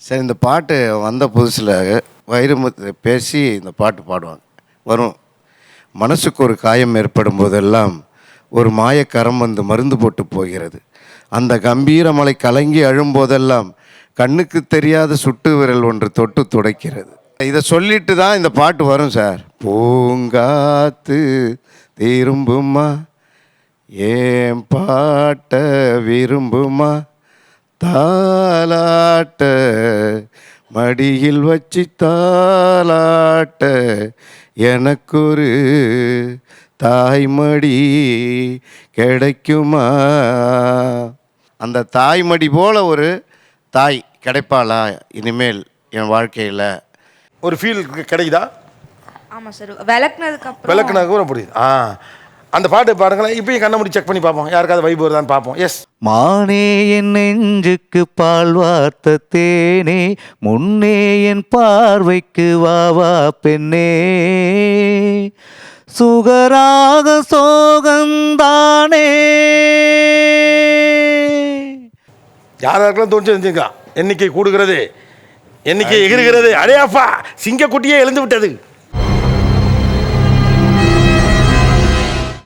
சரி, இந்த பாட்டு வந்த புதுசில் வைரமுத்து பேசி இந்த பாட்டு பாடுவாங்க. வரும். மனசுக்கு ஒரு காயம் ஏற்படும் போதெல்லாம் ஒரு மாயக்கரம் வந்து மருந்து போட்டு போகிறது. அந்த கம்பீர மலை கலங்கி அழும்போதெல்லாம் கண்ணுக்கு தெரியாத சுட்டு விரல் ஒன்று தொட்டு துடைக்கிறது. இதை சொல்லிட்டு தான் இந்த பாட்டு வரும் சார். பூங்காத்து திரும்புமா, ஏன் பாட்ட விரும்புமா, தாலாட்ட மடியில் வச்சு தாலாட்ட எனக்கொரு தாய்மடி கிடைக்குமா. அந்த தாய்மடி போல ஒரு தாய் கிடைப்பாளா இனிமேல் என் வாழ்க்கையில்? ஒரு ஃபீல் கிடைக்குதா? ஆமாம் சார். விளக்குனதுக்கு கூட புரியுது. அந்த பாட்டு பாருங்களேன். இப்பயும் கண்ணை மூடி செக் பண்ணி பார்ப்போம், யாருக்காவது வைப் வருதான்னு பார்ப்போம். எஸ். மானே என் நெஞ்சுக்கு பால் வார்த்த தேனே, முன்னே என் பார்வைக்கு வா வா பெண்ணே, சுகராக சோகந்தானே. யாராருக்கெல்லாம் தோணுச்சு தெரிஞ்சுக்கலாம். எண்ணிக்கை கூடுகிறது, எண்ணிக்கை எகிறுகிறது. அடே அப்பா, சிங்கக்குட்டியே எழுந்து விட்டது.